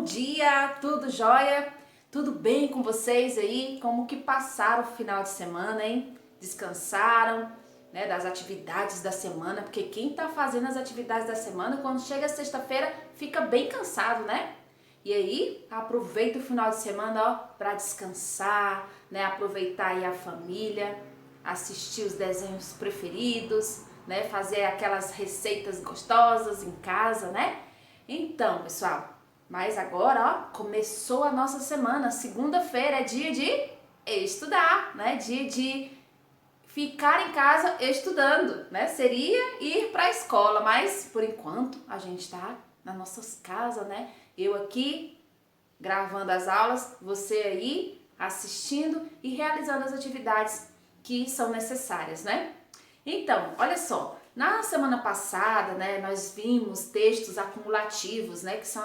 bom dia, tudo jóia? Tudo bem com vocês aí? Como que passaram o final de semana, hein? Descansaram, né, das atividades da semana? Porque quem tá fazendo as atividades da semana, quando chega sexta-feira, fica bem cansado, né? E aí, aproveita o final de semana, ó, para descansar, né? Aproveitar aí a família, assistir os desenhos preferidos, né? Fazer aquelas receitas gostosas em casa, né? Então, pessoal, mas agora, ó, começou a nossa semana. Segunda-feira é dia de estudar, né? Dia de ficar em casa estudando, né? Seria ir para a escola, mas por enquanto a gente tá nas nossas casas, né? Eu aqui gravando as aulas, você aí assistindo e realizando as atividades que são necessárias, né? Então, olha só, na semana passada, né, nós vimos textos acumulativos, né, que são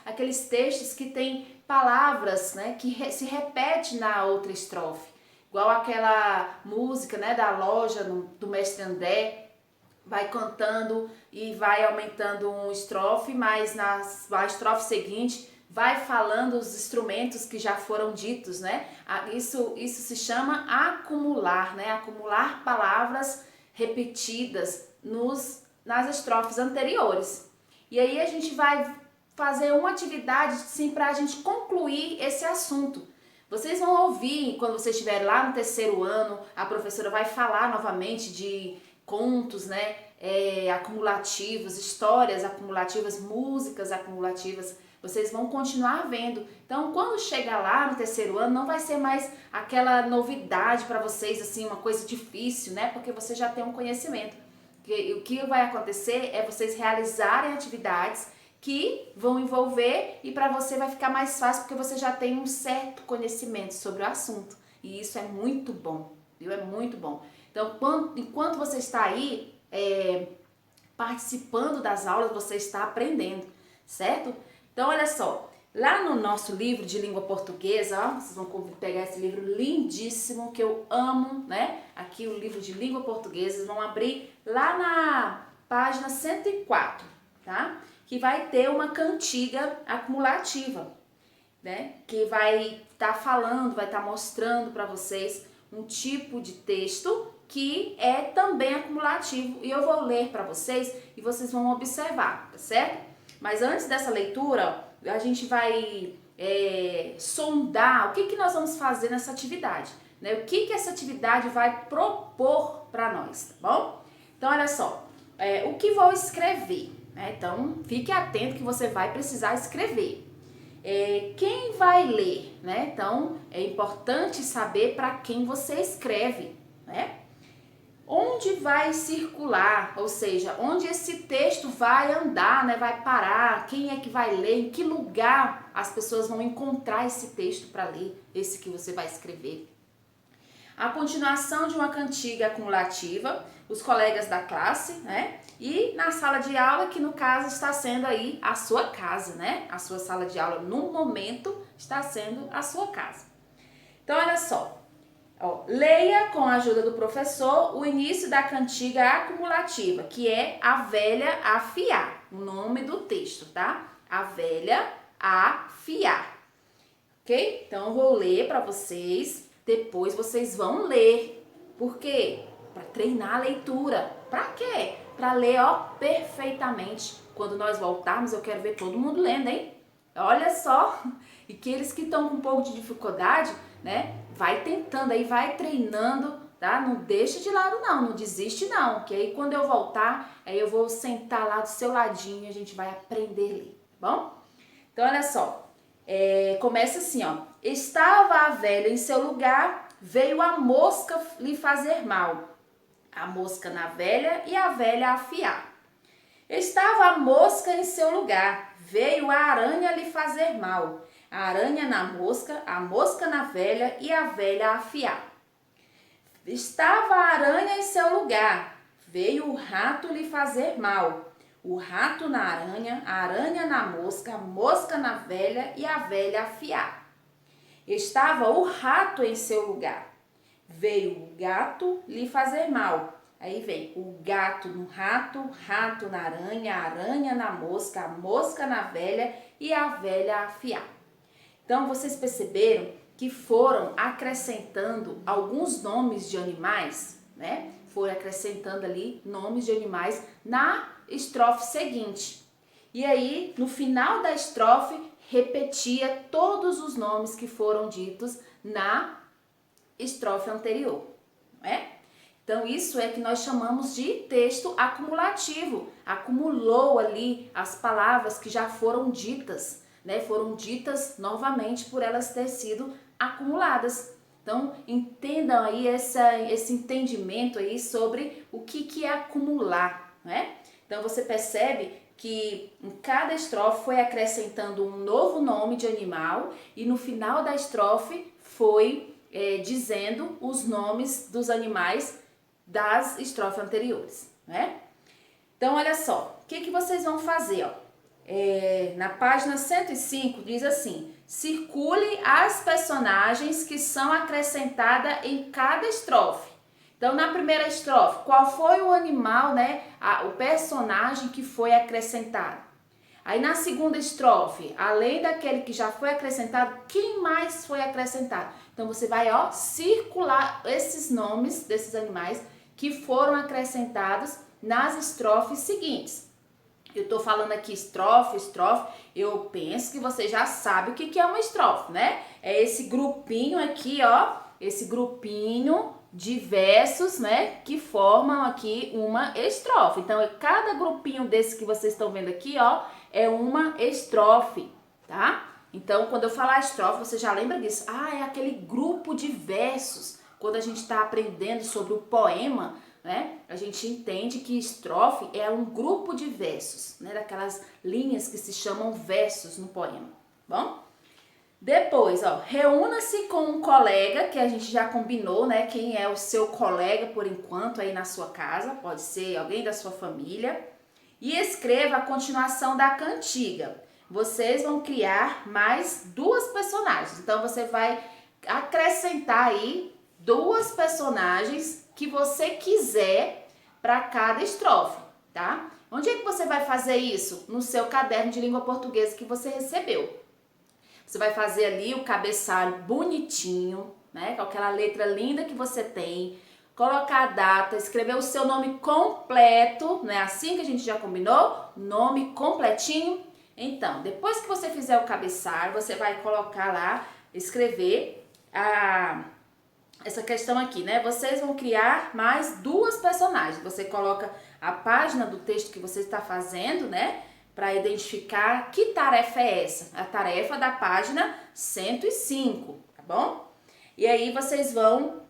aqueles textos que têm palavras, né, que se repete na outra estrofe. Igual aquela música, né, da loja do Mestre André, vai cantando e vai aumentando um estrofe, mas na estrofe seguinte vai falando os instrumentos que já foram ditos, né? Isso se chama acumular, né? Acumular palavras repetidas nas estrofes anteriores. E aí a gente vai fazer uma atividade sim para a gente concluir esse assunto. Vocês vão ouvir, quando vocês estiverem lá no terceiro ano, a professora vai falar novamente de contos, né, acumulativos, histórias acumulativas, músicas acumulativas. Vocês vão continuar vendo. Então, quando chegar lá no terceiro ano, não vai ser mais aquela novidade para vocês, assim, uma coisa difícil, né? Porque você já tem um conhecimento. O que vai acontecer é vocês realizarem atividades que vão envolver e para você vai ficar mais fácil porque você já tem um certo conhecimento sobre o assunto. E isso é muito bom, viu? É muito bom. Então, enquanto você está aí participando das aulas, você está aprendendo, certo? Então, olha só, lá no nosso livro de língua portuguesa, ó, vocês vão pegar esse livro lindíssimo que eu amo, né? Aqui o livro de língua portuguesa, vocês vão abrir lá na página 104, tá? Que vai ter uma cantiga acumulativa, né? Que vai estar falando, vai estar mostrando para vocês um tipo de texto que é também acumulativo e eu vou ler para vocês e vocês vão observar, tá certo? Mas antes dessa leitura, a gente vai sondar o que nós vamos fazer nessa atividade, né? O que essa atividade vai propor para nós, tá bom? Então, olha só, o que vou escrever, né? Então, fique atento que você vai precisar escrever. Quem vai ler, né? Então, é importante saber para quem você escreve, né? Onde vai circular, ou seja, onde esse texto vai andar, né? Vai parar, quem é que vai ler, em que lugar as pessoas vão encontrar esse texto para ler, esse que você vai escrever. A continuação de uma cantiga acumulativa, os colegas da classe, né? E na sala de aula, que no caso está sendo aí a sua casa, né? A sua sala de aula, no momento, está sendo a sua casa. Então, olha só. Ó, leia com a ajuda do professor o início da cantiga acumulativa, que é A Velha Afiar, o nome do texto, tá? A Velha Afiar, ok? Então, eu vou ler para vocês, depois vocês vão ler. Por quê? Para treinar a leitura. Para quê? Para ler, ó, perfeitamente. Quando nós voltarmos, eu quero ver todo mundo lendo, hein? Olha só, e aqueles que estão com um pouco de dificuldade, né? Vai tentando aí, vai treinando, tá? Não deixa de lado não, não desiste não, que aí quando eu voltar, aí eu vou sentar lá do seu ladinho e a gente vai aprender a ler, tá bom? Então, olha só, começa assim, ó. Estava a velha em seu lugar, veio a mosca lhe fazer mal. A mosca na velha e a velha a afiar. Estava a mosca em seu lugar, veio a aranha lhe fazer mal. A aranha na mosca, a mosca na velha e a velha a afiar. Estava a aranha em seu lugar, veio o rato lhe fazer mal. O rato na aranha, a aranha na mosca, a mosca na velha e a velha a afiar. Estava o rato em seu lugar, veio o gato lhe fazer mal. Aí vem o gato no rato, rato na aranha, aranha na mosca, a mosca na velha e a velha afiar. Então, vocês perceberam que foram acrescentando alguns nomes de animais, né? Foram acrescentando ali nomes de animais na estrofe seguinte. E aí, no final da estrofe, repetia todos os nomes que foram ditos na estrofe anterior, né? Então, isso é que nós chamamos de texto acumulativo. Acumulou ali as palavras que já foram ditas, né? Foram ditas novamente por elas ter sido acumuladas. Então, entendam aí esse entendimento aí sobre o que é acumular, né? Então, você percebe que em cada estrofe foi acrescentando um novo nome de animal e no final da estrofe foi dizendo os nomes dos animais das estrofes anteriores, né? Então, olha só, o que vocês vão fazer, ó? Na página 105 diz assim: circule as personagens que são acrescentadas em cada estrofe. Então, na primeira estrofe, qual foi o animal, né? O personagem que foi acrescentado. Aí na segunda estrofe, além daquele que já foi acrescentado, quem mais foi acrescentado? Então você vai, ó, circular esses nomes desses animais que foram acrescentados nas estrofes seguintes. Eu tô falando aqui estrofe, eu penso que você já sabe o que é uma estrofe, né? É esse grupinho aqui, ó, esse grupinho de versos, né, que formam aqui uma estrofe. Então, cada grupinho desse que vocês estão vendo aqui, ó, é uma estrofe, tá? Então, quando eu falar estrofe, você já lembra disso? Ah, é aquele grupo de versos. Quando a gente está aprendendo sobre o poema, né, a gente entende que estrofe é um grupo de versos, né, daquelas linhas que se chamam versos no poema, bom? Depois, ó, reúna-se com um colega, que a gente já combinou, né? Quem é o seu colega por enquanto aí na sua casa, pode ser alguém da sua família, e escreva a continuação da cantiga. Vocês vão criar mais duas personagens, então você vai acrescentar aí duas personagens que você quiser para cada estrofe, tá? Onde é que você vai fazer isso? No seu caderno de língua portuguesa que você recebeu. Você vai fazer ali o cabeçalho bonitinho, né? Com aquela letra linda que você tem. Colocar a data, escrever o seu nome completo, né? Assim que a gente já combinou, nome completinho. Então, depois que você fizer o cabeçalho, você vai colocar lá, escrever essa questão aqui, né? Vocês vão criar mais duas personagens. Você coloca a página do texto que você está fazendo, né? Para identificar que tarefa é essa. A tarefa da página 105, tá bom? E aí vocês vão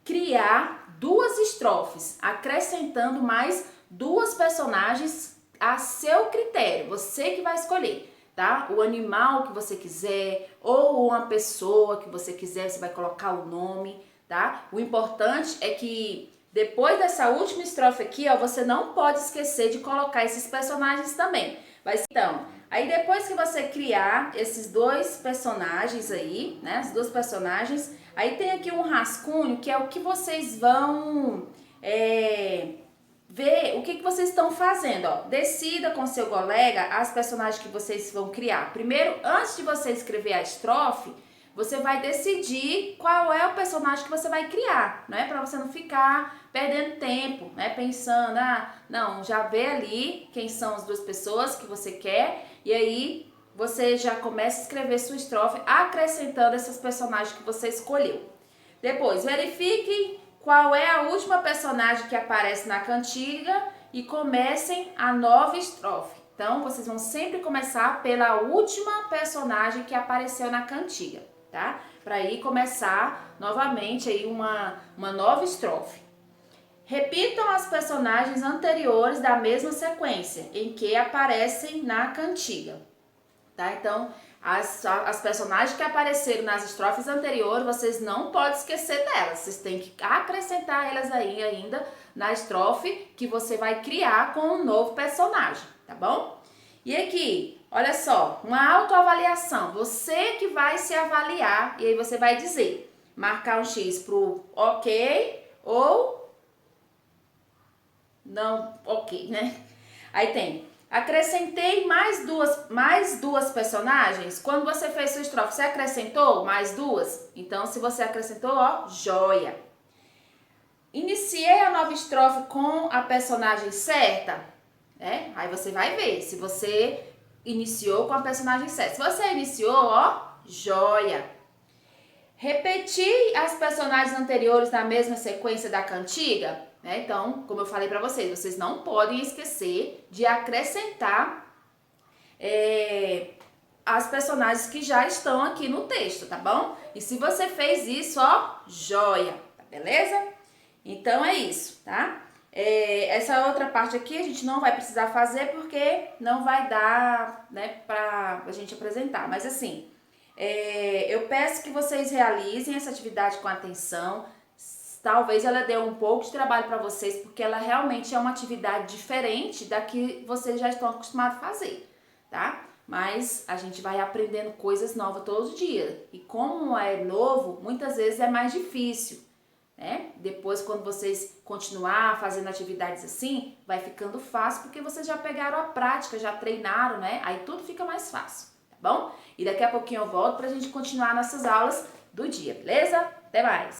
criar duas estrofes, acrescentando mais duas personagens a seu critério. Você que vai escolher, tá? O animal que você quiser ou uma pessoa que você quiser, você vai colocar o nome, tá? O importante é que depois dessa última estrofe aqui, ó, você não pode esquecer de colocar esses personagens também. Então, aí depois que você criar esses dois personagens aí, né, as duas personagens, aí tem aqui um rascunho que é o que vocês vão ver o que vocês estão fazendo, ó. Decida com seu colega as personagens que vocês vão criar. Primeiro, antes de você escrever a estrofe, você vai decidir qual é o personagem que você vai criar, né? Para você não ficar perdendo tempo, né? Pensando, não, já vê ali quem são as duas pessoas que você quer e aí você já começa a escrever sua estrofe acrescentando essas personagens que você escolheu. Depois, verifique qual é a última personagem que aparece na cantiga e comecem a nova estrofe. Então, vocês vão sempre começar pela última personagem que apareceu na cantiga, tá? Para aí começar novamente aí uma nova estrofe. Repitam as personagens anteriores da mesma sequência em que aparecem na cantiga, tá? Então, as personagens que apareceram nas estrofes anteriores, vocês não podem esquecer delas. Vocês têm que acrescentar elas aí ainda na estrofe que você vai criar com um novo personagem, tá bom? E aqui, olha só, uma autoavaliação. Você que vai se avaliar e aí você vai dizer, marcar um X pro ok ou Não, ok, né? Aí tem, acrescentei mais duas personagens. Quando você fez sua estrofe, você acrescentou mais duas? Então, se você acrescentou, ó, joia. Iniciei a nova estrofe com a personagem certa, né? Aí você vai ver se você iniciou com a personagem certa. Se você iniciou, ó, joia. Repeti as personagens anteriores na mesma sequência da cantiga, né? Então, como eu falei para vocês não podem esquecer de acrescentar as personagens que já estão aqui no texto, tá bom? E se você fez isso, ó, joia, tá beleza? Então é isso, tá? Essa outra parte aqui a gente não vai precisar fazer porque não vai dar, né, pra gente apresentar. Mas assim, eu peço que vocês realizem essa atividade com atenção. Talvez ela dê um pouco de trabalho para vocês, porque ela realmente é uma atividade diferente da que vocês já estão acostumados a fazer, tá? Mas a gente vai aprendendo coisas novas todos os dias. E como é novo, muitas vezes é mais difícil, né? Depois, quando vocês continuar fazendo atividades assim, vai ficando fácil, porque vocês já pegaram a prática, já treinaram, né? Aí tudo fica mais fácil, tá bom? E daqui a pouquinho eu volto pra gente continuar nossas aulas do dia, beleza? Até mais!